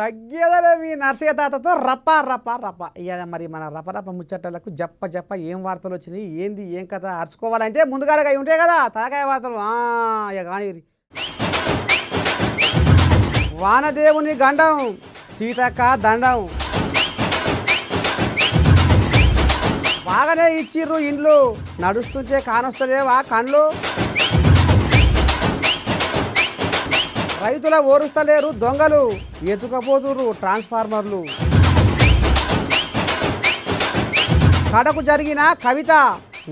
తగ్గేదలే మీ నర్సయ్య తాతతో రప్ప రప్ప రప్ప ఇక మరి మన రపరప ముచ్చట్లకు జప్ప జప్ప ఏం వార్తలు వచ్చినాయి ఏంది ఏం కథ అరుచుకోవాలంటే ముందుగానే అవి ఉంటాయి కదా తలకాయ వార్తలు ఇక కానీ వానదేవుని గండం సీతక్క దండం బాగానే ఇచ్చిర్రు ఇండ్లు నడుస్తుంటే కానొస్తలేవా కండ్లు రైతుల ఓరుస్తలేరు దొంగలు ఎత్తుకపోతురు ట్రాన్స్ఫార్మర్లు కడకు జరిగిన కవిత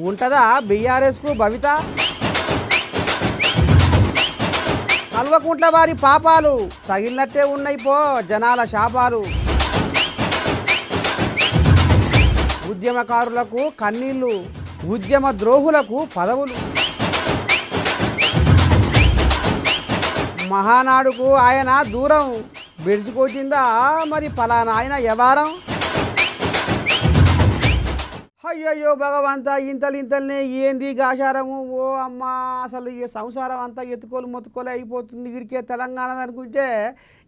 ఉంటదా బీఆర్ఎస్కు భవిత కల్వకుంట్ల వారి పాపాలు తగిలినట్టే ఉన్నాయి పో జనాల శాపాలు ఉద్యమకారులకు కన్నీళ్లు ఉద్యమ ద్రోహులకు పదవులు మహానాడుకు ఆయన దూరం బెడిచిపోతుందా మరి ఫలానా ఆయన వ్యవహారం అయ్యయ్యో భగవంతా ఇంతల్నే ఏంది గాశారము ఓ అమ్మ అసలు ఈ సంసారం అంతా ఎత్తుకోలు మొత్తుకోలే అయిపోతుంది ఇడికే తెలంగాణ అనుకుంటే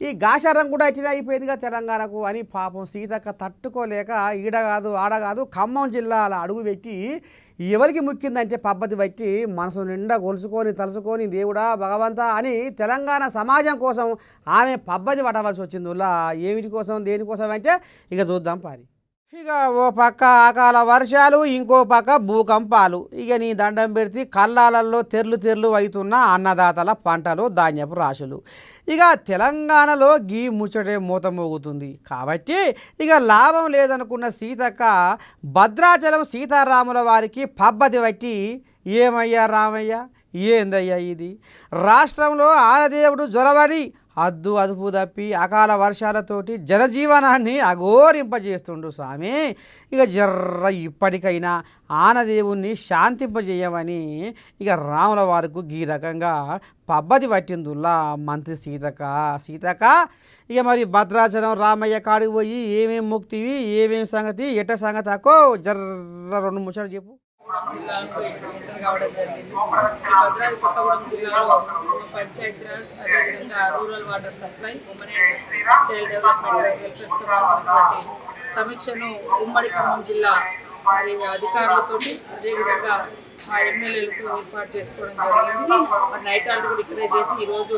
ఈ గాశారం కూడా ఇట్లా అయిపోయిందిగా తెలంగాణకు అని పాపం సీతక్క తట్టుకోలేక ఈడ కాదు ఆడ కాదు ఖమ్మం జిల్లాల అడుగు పెట్టి ఎవరికి ముక్కిందంటే పద్ధతి బట్టి మనసు నిండా కొలుసుకొని తలుసుకొని దేవుడా భగవంతా అని తెలంగాణ సమాజం కోసం ఆమె పద్ధతి పట్టవలసి వచ్చింది ఉల్లా ఏమిటి కోసం దేనికోసం అంటే ఇక చూద్దాం పారి ఇక ఓ పక్క అకాల వర్షాలు ఇంకో పక్క భూకంపాలు ఇక నీ దండం పెడితే కల్లాలలో తెర్లు అవుతున్న అన్నదాతల పంటలు ధాన్యపు రాశులు ఇక తెలంగాణలో గీ ముచ్చటే మూత మోగుతుంది కాబట్టి ఇక లాభం లేదనుకున్న సీతక్క భద్రాచలం సీతారాముల వారికి పబ్బతి బట్టి ఏమయ్యా రామయ్య ఏందయ్యా ఇది రాష్ట్రంలో ఆనదేవుడు జ్వరబడి అదుపు తప్పి అకాల వర్షాలతోటి జనజీవనాన్ని అఘోరింపజేస్తుండు స్వామి ఇక జర్ర ఇప్పటికైనా ఆనదేవుణ్ణి శాంతింపజేయమని ఇక రాముల వారికి ఈ రకంగా పబ్బతి పట్టిందుల్లా మంత్రి సీతక్క ఇక మరి భద్రాచలం రామయ్య కాడికి పోయి ఏమేం ముక్తివి ఏమేం సంగతి ఎట్ట సంగతి అక్కో జర్ర రెండు ముచ్చట్లు చెప్పు జిల్లాకు ఎంటర్ కావడం జరిగింది. భద్రాద్రి కొత్తగూడెం జిల్లాలో పంచాయత్ రాజ్ అదేవిధంగా rural water supply women and child development welfare సంబంధించినటువంటి సమీక్షను ఉమ్మడి ఖమ్మం జిల్లా మరి అధికారులతోటి అదేవిధంగా మా ఎమ్మెల్యేలతో ఏర్పాటు చేసుకోవడం జరిగింది. మరి నైట్ ఆల్ట్ కూడా ఇక్కడే చేసి ఈరోజు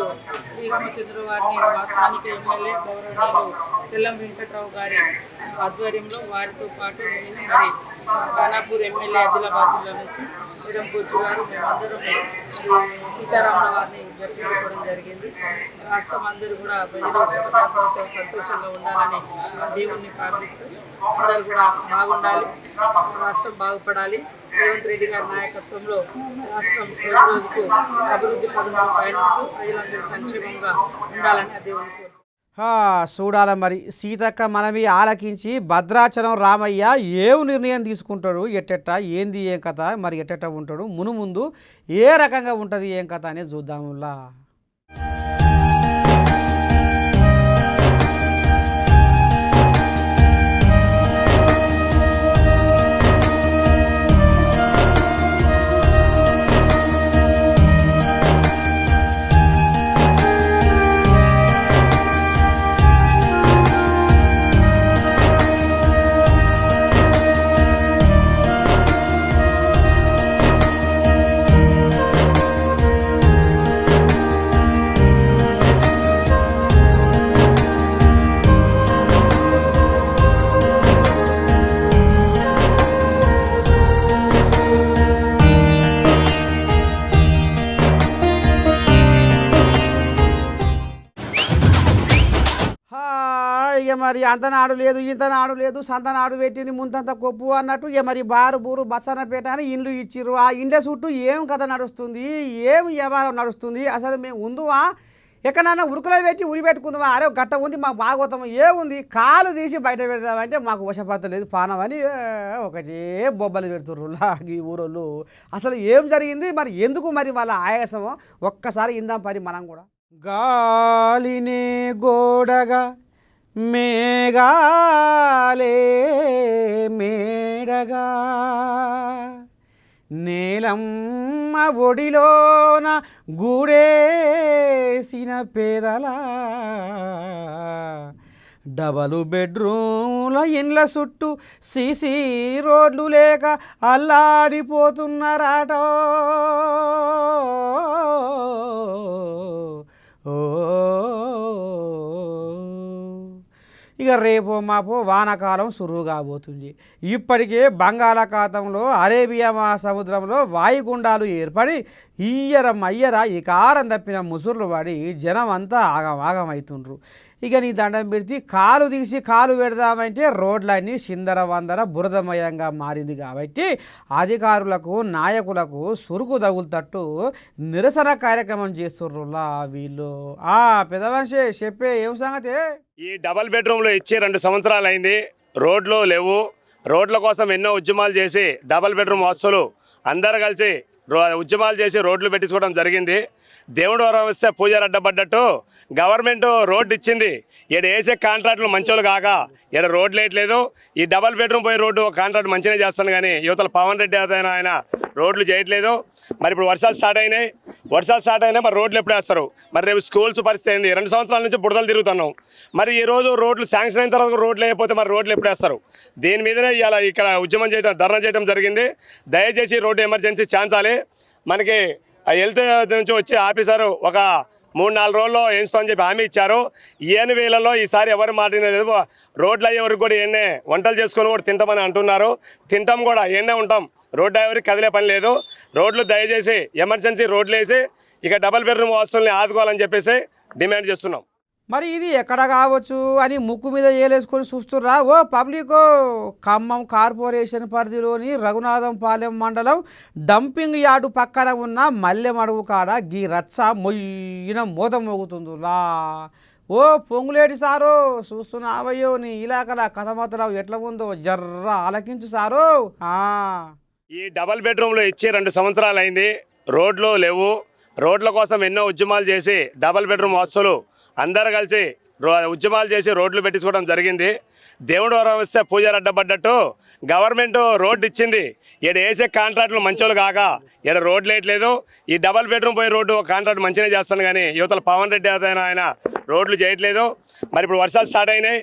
శ్రీరామచంద్ర వారిని మా స్థానిక ఎమ్మెల్యే గౌరవనీయులు తెల్లం వెంకట్రావు గారి ఆధ్వర్యంలో వారితో పాటు నేను మరి ఖానాపూర్ ఎమ్మెల్యే ఆదిలాబాద్ జిల్లా నుంచి మేడం బొజ్జు గారు మేమందరం సీతారాముల వారిని దర్శించుకోవడం జరిగింది. రాష్ట్రం అందరూ కూడా ప్రజలు సుఖశాంతులతో సంతోషంగా ఉండాలని దేవుణ్ణి ప్రార్థిస్తూ అందరూ కూడా బాగుండాలి, రాష్ట్రం బాగుపడాలి. రేవంత్ రెడ్డి గారి నాయకత్వంలో రాష్ట్రం రోజుకు అభివృద్ధి పథంలో పయనిస్తూ ప్రజలందరూ సంక్షేమంగా ఉండాలని ఆ దేవుని కోరుకుంటున్నాను. చూడాల మరి సీతక్క మనవి ఆలకించి భద్రాచలం రామయ్య ఏం నిర్ణయం తీసుకుంటాడు ఎట్టెట్ట ఏంది ఏం కథ మరి ఎట్టెట్ట ఉంటాడు ముందు ఏ రకంగా ఉంటుంది ఏం కథ అనేది చూద్దాములా. ఇక మరి అంతనాడు లేదు ఇంతనాడు లేదు సంతనాడు పెట్టింది ముంతంత కొప్పు అన్నట్టు ఇక మరి బారు బూరు బచ్చన్నపేట అని ఇండ్లు ఇచ్చిర్రు. ఆ ఇండ్ల చుట్టూ ఏం కథ నడుస్తుంది ఏం వ్యవహారం నడుస్తుంది అసలు మేము ఉందువా ఎక్కడన్నా ఉరుకులో పెట్టి ఉరి పెట్టుకుందామా అరే గట్ట ఉంది మాకు బాగోతాము ఏముంది కాలు తీసి బయట పెడతామంటే మాకు వశపడతలేదు పానం అని ఒకటే బొబ్బలు పెడుతుర్రులా ఈ ఊరోళ్ళు. అసలు ఏం జరిగింది మరి ఎందుకు మరి వాళ్ళ ఆయాసమో ఒక్కసారి ఇందాం పని మనం కూడా. గాలినే గోడగా మేఘాలే మేడగా నేలమ్మ ఒడిలోన గూడేసిన పేదల డబలు బెడ్రూమ్ల ఇండ్ల చుట్టూ సీసీ రోడ్లు లేక అల్లాడిపోతున్నారట. ఓ ఇక రేపో మాపో వానాకాలం సురువు కాబోతుంది. ఇప్పటికే బంగాళాఖాతంలో అరేబియా మహాసముద్రంలో వాయుగుండాలు ఏర్పడి ఇయ్యర ఈ కారం తప్పిన ముసుర్లు పడి జనం అంతా ఆగమవుతుండ్రు. ఇక నీ దండం పెడితే కాలు తీసి కాలు పెడదామంటే రోడ్లన్నీ సిందర వందర బురదమయంగా మారింది. కాబట్టి అధికారులకు నాయకులకు సురుకు తగులుతట్టు నిరసన కార్యక్రమం చేస్తుర్రులా వీళ్ళు. పెద్ద మనిషి చెప్పే ఏం సంగతి? ఈ డబల్ బెడ్రూమ్లు ఇచ్చి 2 సంవత్సరాలు అయింది. రోడ్లు లేవు. రోడ్ల కోసం ఎన్నో ఉద్యమాలు చేసి డబల్ బెడ్రూమ్ వస్తువులు అందరూ కలిసి ఉద్యమాలు చేసి రోడ్లు పెట్టించుకోవడం జరిగింది. దేవుడు వరం వస్తే పూజారి అడ్డపడ్డట్టు గవర్నమెంట్ రోడ్డు ఇచ్చింది. ఇక్కడ వేసే కాంట్రాక్టులు మంచోళ్ళు కాక ఇక్కడ రోడ్లు వేయట్లేదు. ఈ డబల్ బెడ్రూమ్ పోయి రోడ్డు కాంట్రాక్ట్ మంచిగా చేస్తాను కానీ యువతల పవన్ రెడ్డి ఆయన రోడ్లు చేయట్లేదు. మరి ఇప్పుడు వర్షాలు స్టార్ట్ అయినాయి. మరి రోడ్లు ఎప్పుడు వేస్తారు? మరి రేపు స్కూల్స్ పరిస్థితి అయింది. 2 సంవత్సరాల నుంచి బుడదలు తిరుగుతున్నాం. మరి ఈ రోజు రోడ్లు శాంక్షన్ అయిన తర్వాత రోడ్లు వేయకపోతే మరి రోడ్లు ఎప్పుడు వేస్తారు? దీని మీదనే ఇవాళ ఇక్కడ ఉద్యమం చేయడం, ధర్నా చేయడం జరిగింది. దయచేసి రోడ్డు ఎమర్జెన్సీ ఛాన్సాలి. మనకి హెల్త్ నుంచి వచ్చి ఆఫీసరు ఒక 3-4 రోజుల్లో వేస్తామని చెప్పి హామీ ఇచ్చారు. 7 వేలలో ఈసారి ఎవరు మాట్లాడలేదు. రోడ్లు అయ్యే వరకు కూడా ఎన్నే వంటలు చేసుకొని కూడా తింటామని అంటున్నారు. తింటాం కూడా, ఎన్నే ఉంటాం. రోడ్డు ఎవరికి కదిలే పని లేదు. రోడ్లు దయచేసి ఎమర్జెన్సీ రోడ్లు వేసి ఇక డబల్ బెడ్రూమ్ వస్తువుల్ని ఆదుకోవాలని చెప్పేసి డిమాండ్ చేస్తున్నాం. మరి ఇది ఎక్కడ కావచ్చు అని ముక్కు మీద ఏలేసుకొని చూస్తుర్రా ఓ పబ్లిక్. ఖమ్మం కార్పొరేషన్ పరిధిలోని రఘునాథంపాలెం మండలం డంపింగ్ యార్డు పక్కన ఉన్న మల్లెమడుగు కాడ గీ రచ్చ మొయ్యిన మోత మోగుతుందిలా. ఓ పొంగులేటి సారో, చూస్తున్నావయ్యో నీ ఇలాకల కథమతరావు ఎట్లా ఉందో జర్ర ఆలకించు సారో. ఈ డబల్ బెడ్రూమ్లు ఇచ్చి 2 సంవత్సరాలు అయింది. రోడ్లు లేవు. రోడ్ల కోసం ఎన్నో ఉద్యమాలు చేసి డబల్ బెడ్రూమ్ వస్తువులు అందరూ కలిసి ఉద్యమాలు చేసి రోడ్లు పెట్టించుకోవడం జరిగింది. దేవుడు వరం వస్తే పూజారి అడ్డపడ్డట్టు గవర్నమెంట్ రోడ్డు ఇచ్చింది. ఇక్కడ వేసే కాంట్రాక్టులు మంచోళ్ళు కాక ఇక్కడ రోడ్లు వేయట్లేదు. ఈ డబల్ బెడ్రూమ్ పోయి రోడ్డు కాంట్రాక్ట్ మంచిగా చేస్తాను కానీ యువతల పవన్ రెడ్డి ఆయన రోడ్లు చేయట్లేదు. మరి ఇప్పుడు వర్షాలు స్టార్ట్ అయినాయి.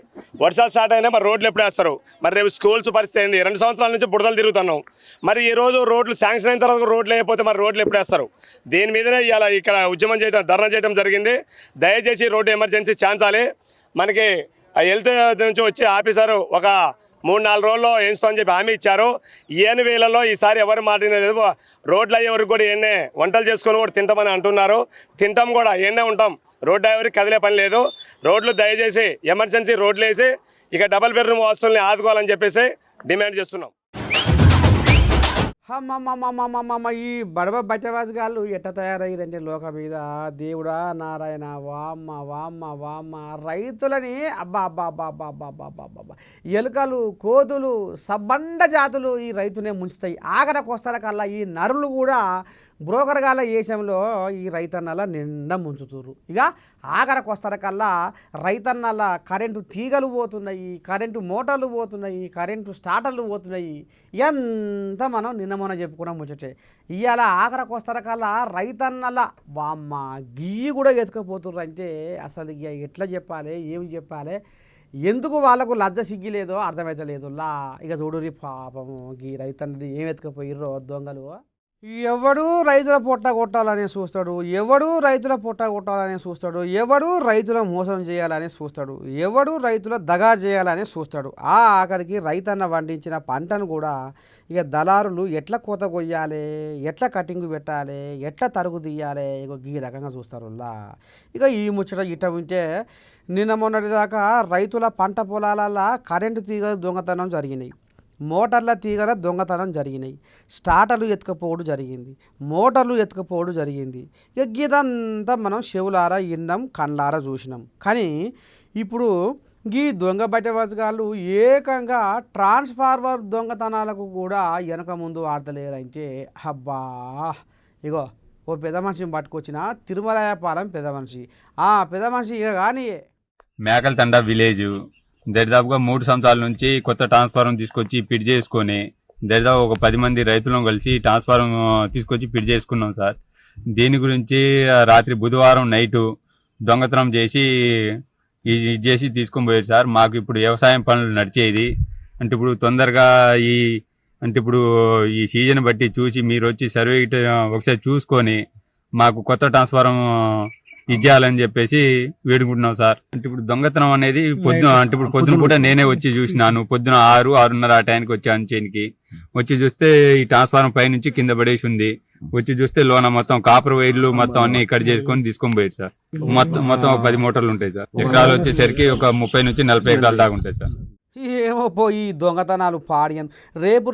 మరి రోడ్లు ఎప్పుడు వేస్తారు? మరి రేపు స్కూల్స్ పరిస్థితి అయింది. 2 సంవత్సరాల నుంచి బుడదలు తిరుగుతున్నాం. మరి ఈ రోజు రోడ్లు శాంక్షన్ అయిన తర్వాత రోడ్లు వేయకపోతే మరి రోడ్లు ఎప్పుడు వేస్తారు? దీని మీదనే ఇవాళ ఇక్కడ ఉద్యమం చేయడం, ధర్నా చేయడం జరిగింది. దయచేసి రోడ్డు ఎమర్జెన్సీ ఛాన్సాలి. మనకి హెల్త్ నుంచి వచ్చి ఆఫీసరు ఒక 3-4 రోజుల్లో వేస్తామని చెప్పి హామీ ఇచ్చారు. 7 వేలలో ఈసారి ఎవరు మాట్లాడలేదు. రోడ్లు అయ్యే వరకు కూడా ఎన్నే వంటలు చేసుకొని కూడా తింటామని అంటున్నారు. తింటాం కూడా, ఎన్నే ఉంటాం. రోడ్డు ఎవరికి కదిలే పని లేదు. రోడ్లు దయచేసి ఎమర్జెన్సీ రోడ్లు వేసి ఇక డబల్ బెడ్రూమ్ వస్తువుల్ని ఆదుకోవాలని చెప్పేసి డిమాండ్ చేస్తున్నాం. ఈ బడబ బట్టవాజగాళ్ళు ఎట్ట తయారయ్యారంటే లోక మీద దేవుడా నారాయణ వామ్మ రైతులని అబ్బా ఎలుకలు, కోతులు, సబ్బండ జాతులు ఈ రైతునే ముంచుతాయి. ఆఖరికి వస్తారకల్లా ఈ నరులు కూడా బ్రోకర్గాల దేశంలో ఈ రైతన్నల నిండా ముంచుతుర్రు. ఇక ఆఖరికి వస్తారకల్లా రైతన్నల కరెంటు తీగలు పోతున్నాయి, కరెంటు మోటార్లు పోతున్నాయి, కరెంటు స్టార్టర్లు పోతున్నాయి. ఎంత మనం నిన్న చెప్పుకున్నాం ముచ్చటే. ఇవాళ ఆఖరికి వస్తారకల్లా రైతన్నల వామ్మ గీ కూడా ఎత్తుకపోతుర్రు. అంటే అసలు ఇక ఎట్లా చెప్పాలి, ఏమి చెప్పాలి, ఎందుకు వాళ్ళకు లజ్జ సిగ్గిలేదో అర్థమవుతలేదు. ఇక చూడురి పాపము గీ రైతన్నది ఏం ఎత్తుకపోయిర్రో దొంగలు. ఎవడు రైతుల పొట్ట కొట్టాలని చూస్తాడు, ఎవడు రైతుల పొట్ట కొట్టాలని చూస్తాడు, ఎవడు రైతుల మోసం చేయాలని చూస్తాడు, ఎవడు రైతుల దగా చేయాలని చూస్తాడు. ఆఖరికి రైతన్న పండించిన పంటను కూడా ఇక దళారులు ఎట్లా కోత కొయ్యాలి, ఎట్లా కటింగ్ పెట్టాలి, ఎట్లా తరుగు తీయాలి, ఇక ఈ రకంగా చూస్తారు. ఇక ఈ ముచ్చట ఇట్ట ఉంటే నిన్న మొన్నటిదాకా రైతుల పంట పొలాలలో కరెంటు తీగ దొంగతనం జరిగినాయి, మోటార్ల తీగల దొంగతనం జరిగినాయి, స్టార్టర్లు ఎత్తుకపోవడం జరిగింది, మోటార్లు ఎత్తుకపోవడం జరిగింది. ఇక ఇదంతా మనం చెవులారా విన్నాం, కళ్ళారా చూసినాం. కానీ ఇప్పుడు ఈ దొంగ బట్టవాసుగాళ్ళు ఏకంగా ట్రాన్స్ఫార్మర్ దొంగతనాలకు కూడా వెనక ముందు ఆడతలేరంటే అబ్బా. ఇగో ఓ పెద్ద మనిషిని పట్టుకొచ్చిన తిరుమలయాపాలెం పెద్ద మనిషి. పెద్ద మనిషి ఇక కానీ మేకల తండా విలేజ్ దరిదాపుగా 3 సంవత్సరాల నుంచి కొత్త ట్రాన్స్ఫార్మర్ తీసుకొచ్చి ఫిట్ చేసుకొని దరిదాపు ఒక 10 మంది రైతులను కలిసి ట్రాన్స్ఫార్మర్ తీసుకొచ్చి ఫిట్ చేసుకున్నాం సార్. దీని గురించి రాత్రి బుధవారం నైటు దొంగతనం చేసి ఇది చేసి తీసుకొని పోయారు సార్. మాకు ఇప్పుడు వ్యవసాయం పనులు నడిచేది అంటే ఇప్పుడు తొందరగా అంటే ఇప్పుడు ఈ సీజన్ బట్టి చూసి మీరు వచ్చి సర్వే ఒకసారి చూసుకొని మాకు కొత్త ట్రాన్స్ఫారం ఇచ్చేయాలని చెప్పేసి వేడుకుంటున్నాం సార్. అంటే ఇప్పుడు దొంగతనం అనేది అంటే ఇప్పుడు పొద్దున పూట నేనే వచ్చి చూసినాను. పొద్దున 6:30 ఆ టైంకి వచ్చాను చేనికి. వచ్చి చూస్తే ఈ ట్రాన్స్ఫారం పై నుంచి కింద పడేసి ఉంది. వచ్చి చూస్తే లోన మొత్తం కాపర్ వైర్లు మొత్తం అన్ని ఇక్కడ చేసుకొని తీసుకొని పోయారు సార్. మొత్తం ఒక 10 మోటార్లు ఉంటాయి సార్. ఎకరాలు వచ్చేసరికి ఒక 30 నుంచి 40 ఎకరాల దాకా ఉంటాయి సార్. ఏమో పోయి దొంగతనాలు పాడియను.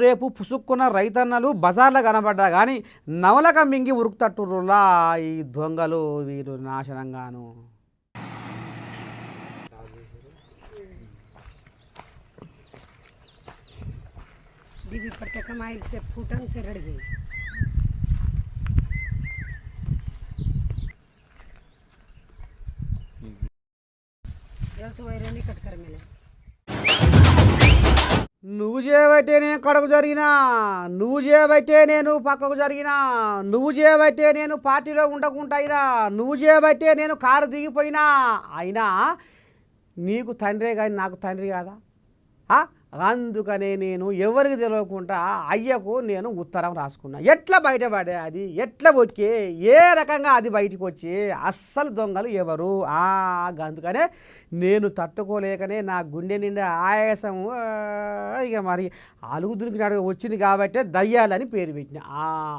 రేపు పుసుక్కున్న రైతన్నలు బజార్లో కనబడ్డా కానీ నవలక మింగి ఉరుకుతట్టురులా ఈ దొంగలు వీరు నాశనంగాను. दीदी पर के कमाई से फूटन से रड़ गई। तो वैर नहीं कट कर मिले నువ్వు చేయబట్టే నేను కడకు జరిగినా, నువ్వు చేయబట్టే నేను పక్కకు జరిగినా, నువ్వు చేయబట్టే నేను పార్టీలో ఉండకుండా అయినా, నువ్వు చేయబట్టే నేను కారు దిగిపోయినా. అయినా నీకు తండ్రే కానీ నాకు తండ్రి కాదా? అందుకనే నేను ఎవరికి తెలియకుండా అయ్యకు నేను ఉత్తరం రాసుకున్నా. ఎట్లా బయటపడే అది, ఎట్లా వచ్చే, ఏ రకంగా అది బయటకు వచ్చి అస్సలు దొంగలు ఎవరు? అందుకనే నేను తట్టుకోలేకనే నా గుండె నిండా ఆయాసం ఇక మరి అలుగు దునికినాడు వచ్చింది కాబట్టి దయ్యాలని పేరు పెట్టిన.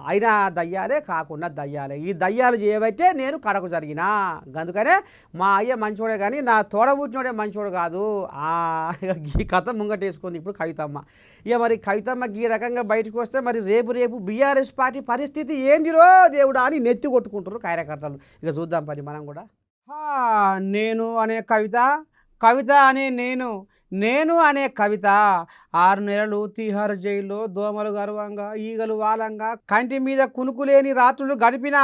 అయినా దయ్యాలే కాకుండా దయ్యాలే. ఈ దయ్యాలు చేయబట్టే నేను కడకు జరిగినా. అందుకనే మా అయ్య మంచోడే కానీ నా తోడబుట్టినోడే మంచోడు కాదు. ఈ కథ ముంగటేసుకుంది ఇప్పుడు కవితమ్మ. ఇక మరి కవితమ్మ ఈ రకంగా బయటకు వస్తే మరి రేపు బీఆర్ఎస్ పార్టీ పరిస్థితి ఏందిరో దేవుడా అని నెత్తి కొట్టుకుంటారు కార్యకర్తలు. ఇక చూద్దాం పని మనం కూడా. నేను అనే కవిత అనే నేను అనే కవిత 6 నెలలు తీహార్ జైల్లో దోమలు గర్వంగా ఈగలు వాలంగా కంటి మీద కునుకులేని రాత్రులు గడిపిన,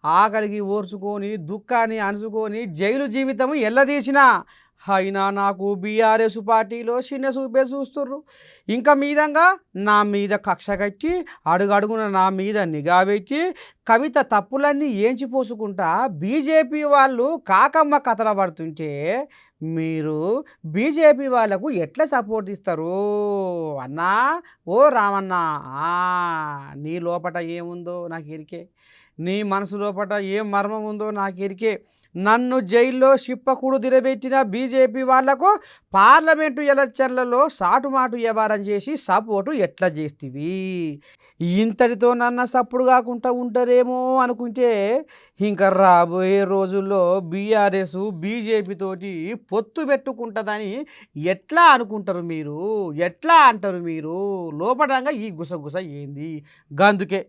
ఆకలికి ఓర్చుకొని దుఃఖాన్ని అణుచుకొని జైలు జీవితం ఎల్లదీసిన. అయినా నాకు బీఆర్ఎస్ పార్టీలో చిన్న చూపే చూస్తుర్రు. ఇంకా మీదంగా నా మీద కక్ష కట్టి అడుగడుగున నా మీద నిఘా పెట్టి కవిత తప్పులన్నీ ఏంచిపోసుకుంటా బీజేపీ వాళ్ళు కాకమ్మ కథల పడుతుంటే మీరు బీజేపీ వాళ్ళకు ఎట్లా సపోర్ట్ ఇస్తారు అన్నా? ఓ రామన్నా, నీ లోపట ఏముందో నాకు ఎరికే, నీ మనసు లోపట ఏం మర్మం ఉందో నాకు ఎరికే. నన్ను జైల్లో చిప్పకూడు దిరబెట్టిన బీజేపీ వాళ్లకు పార్లమెంటు ఎలక్షన్లలో సాటుమాటు వ్యవహారం చేసి సపోర్టు ఎట్లా చేస్తీవి? ఇంతటితో నన్ను సప్పుడు కాకుండా ఉంటారేమో అనుకుంటే ఇంకా రాబోయే రోజుల్లో బీఆర్ఎస్ బీజేపీతోటి పొత్తు పెట్టుకుంటుందని ఎట్లా అనుకుంటారు మీరు? ఎట్లా అంటారు మీరు? లోపడంగా ఈ గుసగుస ఏంది? గందుకే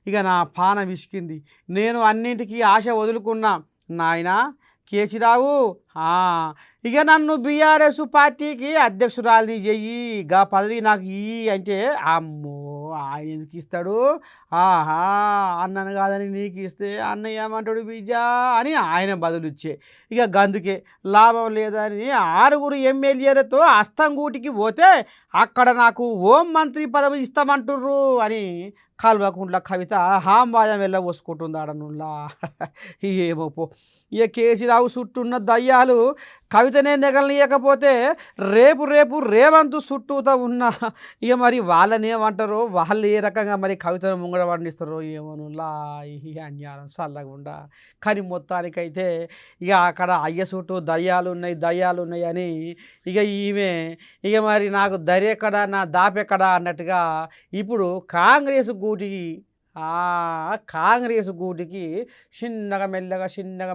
ఇక నా పాన విసికింది. నేను అన్నింటికీ ఆశ వదులుకున్నా. నాయనా కేసీరావు, ఇక నన్ను బీఆర్ఎస్ పార్టీకి అధ్యక్షురాలిని చెయ్యి, గా పదవి నాకు ఇయ్యి అంటే, అమ్మో ఆయన ఎందుకు ఇస్తాడు? అన్నను కాదని నీకు ఇస్తే అన్నయ్య ఏమంటాడు బిడ్డ అని ఆయన బదులిచ్చే. ఇక గందుకే లాభం లేదని 6 ఎమ్మెల్యేలతో అస్తంగూటికి పోతే అక్కడ నాకు హోం మంత్రి పదవి ఇస్తామంటుర్రు అని కల్వకుంట్ల కవిత హాంబాజం వెళ్ళబోసుకుంటుంది ఆడనుల్లా. ఏమో పో. ఇక కేసీరావు చుట్టూన్న దయ్యాలు కవితనే నెగలనీయకపోతే రేపు రేవంత్ చుట్టూతో ఉన్న ఇక మరి వాళ్ళనేమంటారో, వాళ్ళు ఏ రకంగా మరి కవితను ముంగడ పండిస్తారో ఏమోనులా. ఈ అన్యాయం చల్లకుండా. కానీ మొత్తానికైతే ఇక అక్కడ అయ్య చుట్టూ దయ్యాలు ఉన్నాయి అని ఇక ఈమె ఇక మరి నాకు దరెక్కడా నా దాపెక్కడా అన్నట్టుగా ఇప్పుడు కాంగ్రెస్ గూటికి చిన్నగా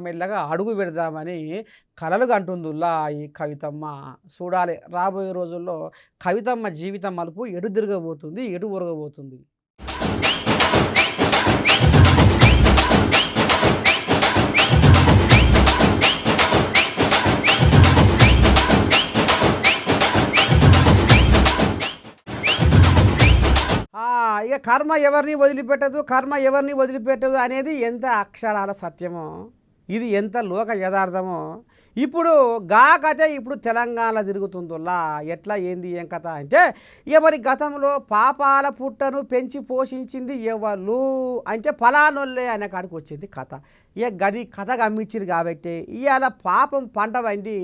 మెల్లగా అడుగు పెడదామని కలలు కంటుందిలా ఈ కవితమ్మ. చూడాలి రాబోయే రోజుల్లో కవితమ్మ జీవితం మలుపు ఎటు తిరగబోతుంది, ఎటు ఒరగబోతుంది. ఇక కర్మ ఎవరిని వదిలిపెట్టదు అనేది ఎంత అక్షరాల సత్యమో ఇది ఎంత లోక యథార్థమో. ఇప్పుడు గా కథ ఇప్పుడు తెలంగాణలో తిరుగుతుందిలా ఎట్లా ఏంది ఏం కథ అంటే ఇక మరి గతంలో పాపాల పుట్టను పెంచి పోషించింది ఎవరు అంటే ఫలానోళ్ళే అనే కాడికి వచ్చింది కథ. ఇక గది కథ గమ్మించారు కాబట్టి ఇవాళ పాపం పంట వండి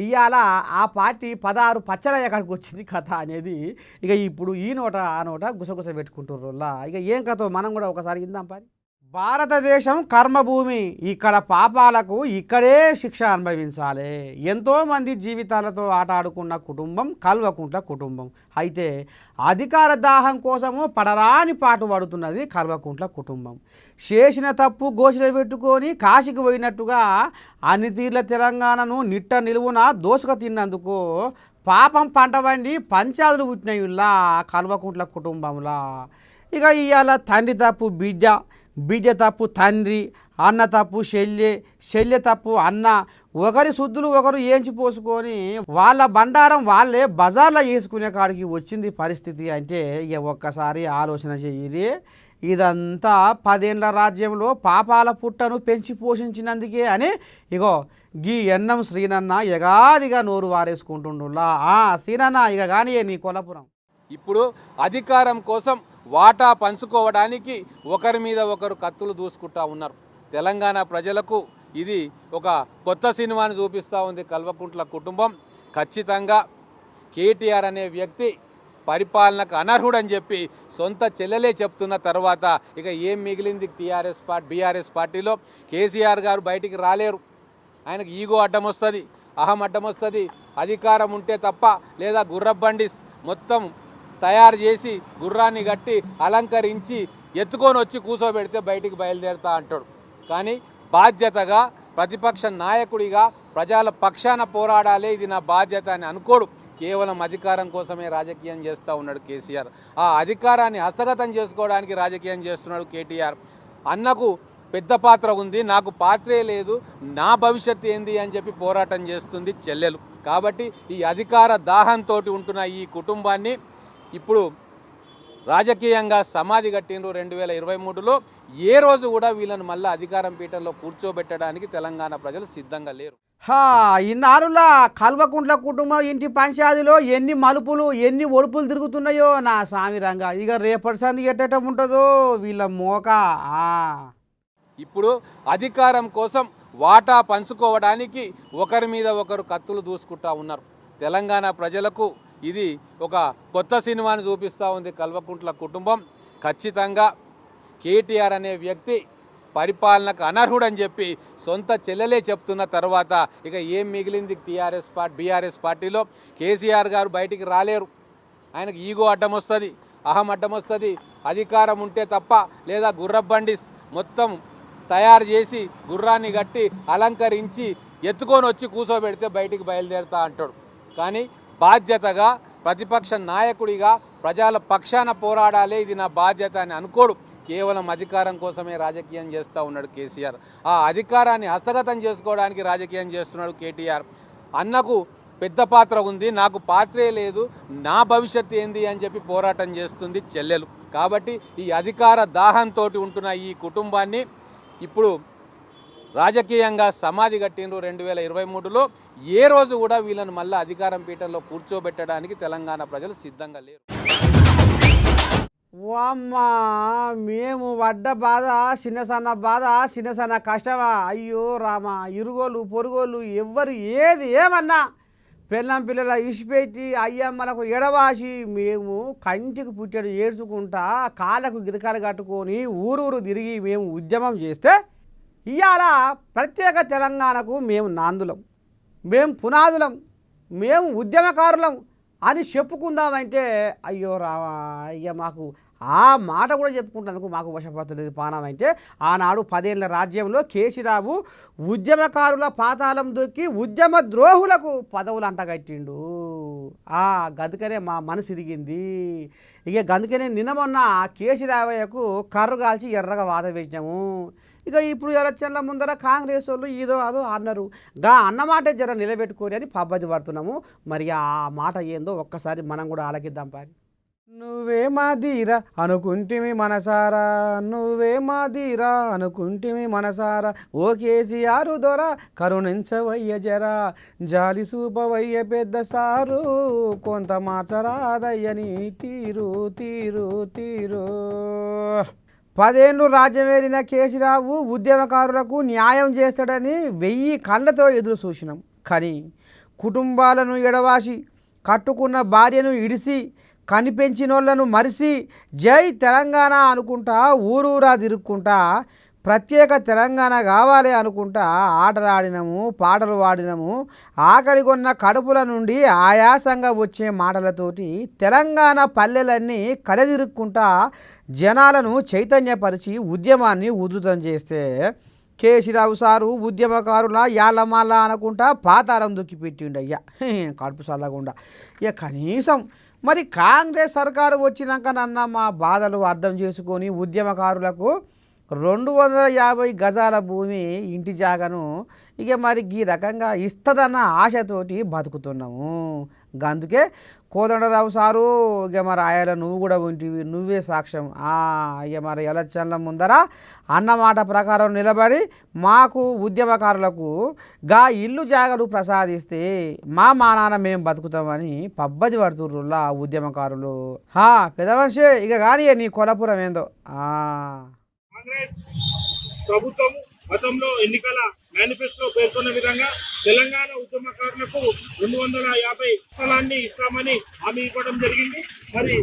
ఇవాళ ఆ పార్టీ 16 పచ్చలయ్య కాడికి వచ్చింది కథ అనేది. ఇక ఇప్పుడు ఈ నోట ఆ నోట గుసగుస పెట్టుకుంటుర్రులా. ఇక ఏం కథ మనం కూడా ఒకసారి ఇందాం పని. భారతదేశం కర్మభూమి. ఇక్కడ పాపాలకు ఇక్కడే శిక్ష అనుభవించాలి. ఎంతోమంది జీవితాలతో ఆట ఆడుకున్న కుటుంబం కల్వకుంట్ల కుటుంబం. అయితే అధికార దాహం కోసము పడరాని పాటు పడుతున్నది కల్వకుంట్ల కుటుంబం. చేసిన తప్పు గోచిలో పెట్టుకొని కాశీకి పోయినట్టుగా అన్ని తీర్ల తెలంగాణను నిట్ట నిలువున దోసుక తిన్నందుకు పాపం పంట వండి పంచాదులు పుట్టినవిలా కల్వకుంట్ల కుటుంబంలా. ఇక ఇవాళ తండ్రి తప్పు బిడ్డ, బిడ్డ తప్పు తండ్రి, అన్న తప్పు చెల్లె తప్పు అన్న, ఒకరి శుద్ధులు ఒకరు ఏంచి పోసుకొని వాళ్ళ బండారం వాళ్ళే బజార్లో వేసుకునే కాడికి వచ్చింది పరిస్థితి. అంటే ఇక ఒక్కసారి ఆలోచన చెయ్యి. ఇదంతా 10 ఏళ్ల రాజ్యంలో పాపాల పుట్టను పెంచి పోషించినందుకే అని ఇగో గీ ఎన్నం శ్రీనన్న ఎగాదిగా నోరు వారేసుకుంటుండులా. శ్రీనన్న ఇక కానీ నీ కొలపురం ఇప్పుడు అధికారం కోసం వాటా పంచుకోవడానికి ఒకరి మీద ఒకరు కత్తులు దూసుకుంటా ఉన్నారు. తెలంగాణ ప్రజలకు ఇది ఒక కొత్త సినిమాని చూపిస్తూ ఉంది కల్వకుంట్ల కుటుంబం. ఖచ్చితంగా కేటీఆర్ అనే వ్యక్తి పరిపాలనకు అనర్హుడని చెప్పి సొంత చెల్లెలే చెప్తున్న తర్వాత ఇక ఏం మిగిలింది బీఆర్ఎస్ పార్టీలో? కేసీఆర్ గారు బయటికి రాలేరు. ఆయనకు ఈగో అడ్డం వస్తుంది, అహం అడ్డం వస్తుంది. అధికారం ఉంటే తప్ప లేదా గుర్రబండి మొత్తం తయారు చేసి గుర్రాన్ని కట్టి అలంకరించి ఎత్తుకొని వచ్చి కూర్చోబెడితే బయటికి బయలుదేరుతా అంటాడు. కానీ బాధ్యతగా ప్రతిపక్ష నాయకుడిగా ప్రజల పక్షాన పోరాడాలి, ఇది నా బాధ్యత అని అనుకోడు. కేవలం అధికారం కోసమే రాజకీయం చేస్తూ ఉన్నాడు కేసీఆర్. ఆ అధికారాన్ని హస్తగతం చేసుకోవడానికి రాజకీయం చేస్తున్నాడు కేటీఆర్. అన్నకు పెద్ద పాత్ర ఉంది, నాకు పాత్రే లేదు, నా భవిష్యత్తు ఏంది అని చెప్పి పోరాటం చేస్తుంది చెల్లెలు. కాబట్టి ఈ అధికార దాహంతో ఉంటున్న ఈ కుటుంబాన్ని ఇప్పుడు రాజకీయంగా సమాధి కట్టిండ్రు 2023లో. ఏ రోజు కూడా వీళ్ళని మళ్ళీ అధికారం పీఠంలో కూర్చోబెట్టడానికి తెలంగాణ ప్రజలు సిద్ధంగా లేరు. ఇన్నారులా కల్వకుంట్ల కుటుంబం ఇంటి పంచాయతీలో ఎన్ని మలుపులు ఎన్ని ఒడుపులు తిరుగుతున్నాయో నా సామి రంగా. ఇక రేపటి సంది ఎట్టేటం ఉంటుందో వీళ్ళ మోక. ఇప్పుడు అధికారం కోసం వాటా పంచుకోవడానికి ఒకరి మీద ఒకరు కత్తులు దూసుకుంటా ఉన్నారు. తెలంగాణ ప్రజలకు ఇది ఒక కొత్త సినిమాని చూపిస్తూ ఉంది కల్వకుంట్ల కుటుంబం. ఖచ్చితంగా కేటీఆర్ అనే వ్యక్తి పరిపాలనకు అనర్హుడని చెప్పి సొంత చెల్లెలే చెప్తున్న తర్వాత ఇక ఏం మిగిలింది బీఆర్ఎస్ పార్టీలో? కేసీఆర్ గారు బయటికి రాలేరు. ఆయనకు ఈగో అడ్డం వస్తుంది, అహం అడ్డం వస్తుంది. అధికారం ఉంటే తప్ప లేదా గుర్రబండి మొత్తం తయారు చేసి గుర్రాన్ని కట్టి అలంకరించి ఎత్తుకొని వచ్చి కూర్చోబెడితే బయటికి బయలుదేరుతా అంటాడు. కానీ బాధ్యతగా ప్రతిపక్ష నాయకుడిగా ప్రజల పక్షాన పోరాడాలి, ఇది నా బాధ్యత అని అనుకోడు. కేవలం అధికారం కోసమే రాజకీయం చేస్తూ ఉన్నాడు కేసీఆర్. ఆ అధికారాన్ని హస్తగతం చేసుకోవడానికి రాజకీయం చేస్తున్నాడు కేటీఆర్. అన్నకు పెద్ద పాత్ర ఉంది, నాకు పాత్రే లేదు, నా భవిష్యత్తు ఏంది అని చెప్పి పోరాటం చేస్తుంది చెల్లెలు. కాబట్టి ఈ అధికార దాహంతో ఉంటున్న ఈ కుటుంబాన్ని ఇప్పుడు రాజకీయంగా సమాధి కట్టిండ్రు 2023లో. ఏ రోజు కూడా వీళ్ళని మళ్ళీ అధికారం పీఠంలో కూర్చోబెట్టడానికి తెలంగాణ ప్రజలు సిద్ధంగా లేరు. వామ్మా మేము పడ్డ బాధ చిన్న సన్న కష్టమా? అయ్యో రామా, ఇరుగోళ్ళు పొరుగోళ్ళు ఎవ్వరు ఏమన్నా పెళ్ళం పిల్లల ఇసిపెట్టి అయ్యమ్మలకు ఎడవాసి మేము కంటికి పుట్టెడు ఏడ్చుకుంటా కాళ్ళకు గిరకాలు కట్టుకొని ఊరూరు తిరిగి మేము ఉద్యమం చేస్తే ఇవాళ ప్రత్యేక తెలంగాణకు మేము నాందులం, మేము పునాదులం, మేము ఉద్యమకారులం అని చెప్పుకుందామంటే అయ్యో రావా, ఇక మాకు ఆ మాట కూడా చెప్పుకుంటేందుకు మాకు వశపడలేదు పానం. అంటే ఆనాడు 10 ఏళ్ల రాజ్యంలో కేసీరావు ఉద్యమకారుల పాతాళం దొక్కి ఉద్యమ ద్రోహులకు పదవులు అంటగట్టిండు. గందుకనే మా మనసు ఇరిగింది. ఇక గందుకనే నిన్న మొన్న కేసీరావయ్యకు కర్రు కాల్చి ఎర్రగా వాత పెట్టినాము. ఇక ఇప్పుడు ఎలక్షన్ల ముందర కాంగ్రెస్ వాళ్ళు ఇదో అదో అన్నారు. అన్నమాట జర నిలబెట్టుకోని అని పబ్బది పడుతున్నాము. మరి ఆ మాట ఏందో ఒక్కసారి మనం కూడా ఆలకిద్దాం పారి. నువ్వే మాదీరా అనుకుంటిమి మనసారా, నువ్వే మాదీరా అనుకుంటిమి మనసారా, ఓ కేసీఆర్ దొర కరుణించవయ్య జరా, జాలి సూపవయ్య పెద్ద సారు, కొంత మార్చరాదయ్యని తీరు తీరు తీరు. 10 ఏళ్ళు రాజ్యమేలిన కేసీరావు ఉద్యమకారులకు న్యాయం చేస్తాడని 1000 కళ్ళతో ఎదురు చూసినాం. కానీ కుటుంబాలను ఎడవాసి, కట్టుకున్న భార్యను ఇడిసి, కనిపెంచినోళ్లను మరిసి, జై తెలంగాణ అనుకుంటా ఊరూరా తిరుక్కుంటా, ప్రత్యేక తెలంగాణ కావాలి అనుకుంటా ఆటలు ఆడినాము, పాటలు పాడినాము. ఆకలి కొన్న కడుపుల నుండి ఆయాసంగా వచ్చే మాటలతోటి తెలంగాణ పల్లెలన్నీ కలదిరుక్కుంటా జనాలను చైతన్యపరిచి ఉద్యమాన్ని ఉధృతం చేస్తే కేసీరావు సారు ఉద్యమకారుల యాళ్ళమాల అనుకుంటా పాతారం దుక్కిపెట్టిండయ్యా కడుపు చల్లకుండా. ఇక కనీసం మరి కాంగ్రెస్ సర్కారు వచ్చినాకనన్నా మా బాధలు అర్థం చేసుకొని ఉద్యమకారులకు 250 గజాల భూమి ఇంటి జాగను ఇక మరి ఈ రకంగా ఇస్తుందన్న ఆశతోటి బతుకుతున్నాము. అందుకే కోదండరావు సారు ఇక మరి ఆయన నువ్వు కూడా ఉంటివి, నువ్వే సాక్ష్యం. ఇక మరి ఎలక్షన్ల ముందర అన్నమాట ప్రకారం నిలబడి మాకు ఉద్యమకారులకు గా ఇల్లు జాగలు ప్రసాదిస్తే మా నాన్న మేము బతుకుతామని పబ్బది పడుతుర్రులా ఉద్యమకారులు. పెద్ద మనిషి ఇక కానీ నీ కొలపురం ఏందో. కాంగ్రెస్ ప్రభుత్వం గతంలో ఎన్నికల మేనిఫెస్టో పేర్కొన్న విధంగా తెలంగాణ ఉద్యమకారులకు 250 స్థలాన్ని ఇస్తామని హామీ ఇవ్వడం జరిగింది. మరి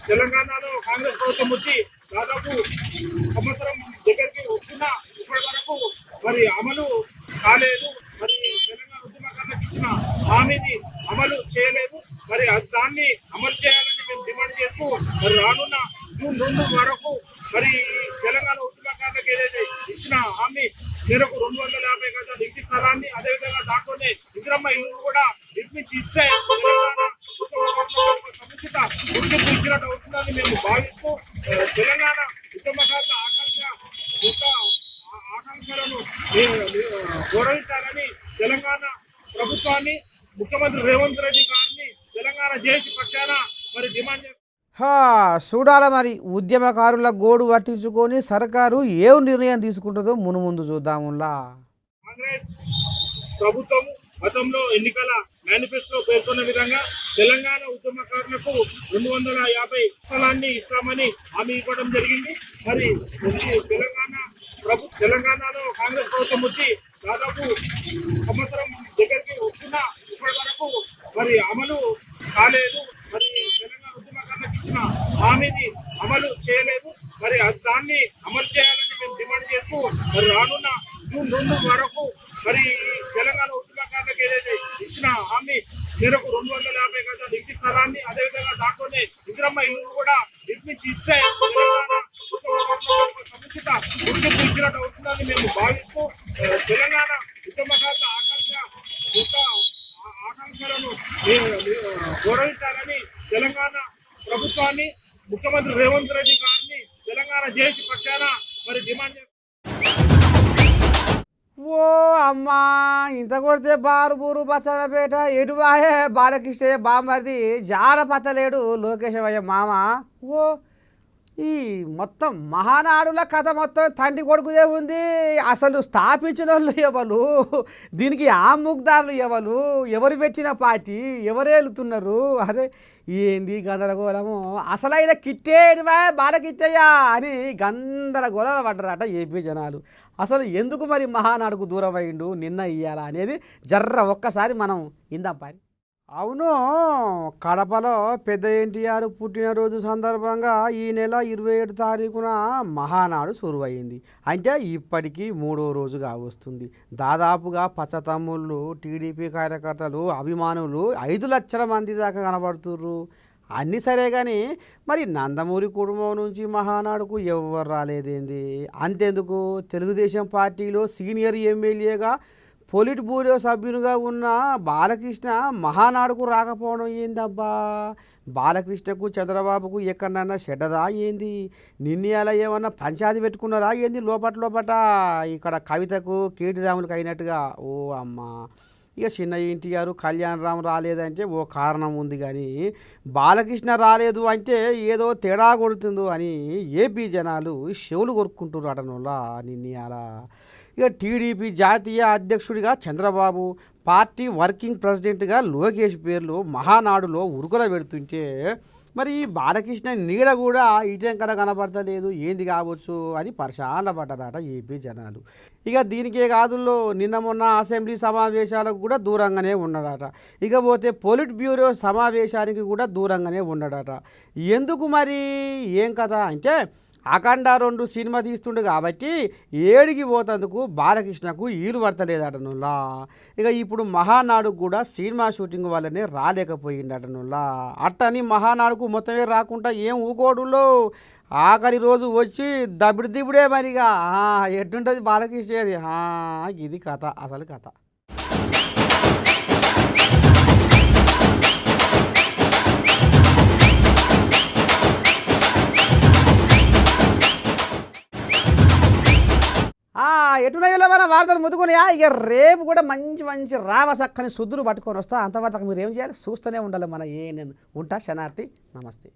తెలంగాణలో కాంగ్రెస్ ప్రభుత్వం వచ్చి దాదాపు సంవత్సరం దగ్గరికి వస్తున్న ఇప్పటి వరకు మరి అమలు కాలేదు. మరి తెలంగాణ ఉద్యమకారులకు ఇచ్చిన హామీని అమలు చేయలేదు. మరి దాన్ని అమలు చేయాలని మేము డిమాండ్ చేస్తూ మరి రానున్న జూన్ 2 వరకు మరి తెలంగాణ ఉద్యమకారులకు ఏదైతే ఇచ్చిన హామీ మేరకు 250 గజాల ఇంటి స్థలాన్ని, అదేవిధంగా దాంట్లోనే ఇందిరమ్మ ఇల్లు కూడా నిర్మించి ఇస్తే తెలంగాణ ఉద్యమకారులకు సముచిత గుర్తింపు ఇచ్చినట్టు అవుతుందని మేము భావిస్తూ తెలంగాణ ఉద్యమకారుల ఆకాంక్షలను గౌరవించాలని తెలంగాణ ప్రభుత్వాన్ని, ముఖ్యమంత్రి రేవంత్ రెడ్డి గారిని తెలంగాణ జేఏసీ పక్షాన మరి డిమాండ్ చేస్తారు. చూడాల మరి ఉద్యమకారుల గోడు పట్టించుకొని సర్కారు ఏ నిర్ణయం తీసుకుంటుందో మునుముందు చూద్దాములా. కాంగ్రెస్ ప్రభుత్వం గతంలో ఎన్నికల మేనిఫెస్టో పేర్కొన్న విధంగా తెలంగాణ ఉద్యమకారులకు 250 స్థలాన్ని ఇస్తామని హామీ ఇవ్వడం జరిగింది. మరి తెలంగాణలో కాంగ్రెస్ ప్రభుత్వం వచ్చి దాదాపు సంవత్సరం దగ్గరికి వస్తున్న ఇప్పటి వరకు మరి అమలు కాలేదు. మరి తెలంగాణ ఉద్యమకారులకు ఇచ్చిన హామీని అమలు చేయలేదు. మరి దాన్ని అమలు చేయాలని మేము డిమాండ్ చేస్తూ మరి రానున్న జూన్ 2 వరకు మరి తెలంగాణ ఉద్యమకారులకు ఏదైతే ఇచ్చిన హామీ మేరకు 250 గజాల ఇంటి స్థలాన్ని, అదేవిధంగా దాంట్లోనే ఇందిరమ్మ ఇల్లు కూడా నిర్మించి ఇస్తే తెలంగాణ ఉద్యమకారులకు సముచిత గుర్తింపు ఇచ్చినట్టు అవుతుందని మేము భావిస్తూ తెలంగాణ ఉద్యమకారుల ఆకాంక్షలను గౌరవించాలని తెలంగాణ ప్రభుత్వాన్ని, ముఖ్యమంత్రి రేవంత్ రెడ్డి గారిని తెలంగాణ జేఏసీ పక్షాన మరి డిమాండ్ చేస్తారు. ఓ అమ్మా ఇంత కొడితే బారు బూరు బసనపేట ఎటువాయే బాలకృష్ణ బామ్మది జాడ పత్తలేడు లోకేశవయ్య మామ. ఓ ఈ మొత్తం మహానాడుల కథ మొత్తం తండ్రి కొడుకుదే ఉంది. అసలు స్థాపించిన వాళ్ళు ఎవరు, దీనికి ఆముగ్దారులు ఎవరు పెట్టిన పార్టీ, ఎవరు వెళ్తున్నారు? అరే ఏంది గందరగోళము. అసలైన కిట్టేడివా బాలకిట్టయ్యా అని గందరగోళాలు పడ్డరట ఏపీ జనాలు. అసలు ఎందుకు మరి మహానాడుకు దూరం అయిండు నిన్న ఇయ్యాలా అనేది జర్ర ఒక్కసారి మనం ఇందాం పారి. అవును, కడపలో పెద్ద ఎన్టీఆర్ పుట్టినరోజు సందర్భంగా ఈ నెల 27 తారీఖున మహానాడు సురువైంది. అంటే ఇప్పటికీ 3వ రోజుగా వస్తుంది. దాదాపుగా పచ్చతమ్ముళ్ళు, టీడీపీ కార్యకర్తలు, అభిమానులు 5 లక్షల మంది దాకా కనబడుతుర్రు. అన్నీ సరే కానీ మరి నందమూరి కుటుంబం నుంచి మహానాడుకు ఎవరు రాలేదేంది? అంతెందుకు తెలుగుదేశం పార్టీలో సీనియర్ ఎమ్మెల్యేగా పొలిట్ బ్యూరో సభ్యునిగా ఉన్న బాలకృష్ణ మహానాడుకు రాకపోవడం ఏందబ్బా? బాలకృష్ణకు చంద్రబాబుకు ఎక్కడన్నా చెడ్డదా ఏంది? నిన్నయాల ఏమన్నా పంచాయతీ పెట్టుకున్నారా ఏంది లోపట ఇక్కడ కవితకు కేటీ రాములకు అయినట్టుగా? ఓ అమ్మ, ఇక చిన్న ఎన్టీఆర్ కళ్యాణరామ్ రాలేదంటే ఓ కారణం ఉంది, కానీ బాలకృష్ణ రాలేదు అంటే ఏదో తేడా కొడుతుందో అని ఏపీ జనాలు చెవులు కొరుక్కుంటున్నారు అటనులా నిన్న అలా. ఇక టీడీపీ జాతీయ అధ్యక్షుడిగా చంద్రబాబు, పార్టీ వర్కింగ్ ప్రెసిడెంట్గా లోకేష్ పేర్లు మహానాడులో ఉరుకుల పెడుతుంటే మరి ఈ బాలకృష్ణ నీడ కూడా ఇటెంకన కనబడతలేదు, ఏంది కావచ్చు అని పరిశాన పడ్డారట ఏపీ జనాలు. ఇక దీనికే కాదుల్లో నిన్న మొన్న అసెంబ్లీ సమావేశాలకు కూడా దూరంగానే ఉన్నాడట, ఇకపోతే పొలిట్ బ్యూరో సమావేశానికి కూడా దూరంగానే ఉన్నాడట. ఎందుకు మరి ఏం కదా అంటే అఖండ 2 సినిమా తీస్తుండు కాబట్టి ఏడికి పోతందుకు బాలకృష్ణకు ఈలు పడతలేదటనులా. ఇక ఇప్పుడు మహానాడుకు కూడా సినిమా షూటింగ్ వల్లనే రాలేకపోయిందటనులా. అట్టని మహానాడుకు మొత్తమే రాకుండా ఏం ఊకోడులో ఆఖరి రోజు వచ్చి దబిడిదిబుడే మరిగా ఎట్టుంటుంది బాలకృష్ణది. ఇది కథ, అసలు కథ. ఎటునయ్యలో మన వార్తలు ముద్దుకున్నాయా. ఇక రేపు కూడా మంచి మంచి రామసక్కని శుద్ధులు పట్టుకొని వస్తా. అంతవరకు మీరు ఏం చేయాలి, చూస్తూనే ఉండాలి మన నేను ఉంటా. శనార్థి, నమస్తే.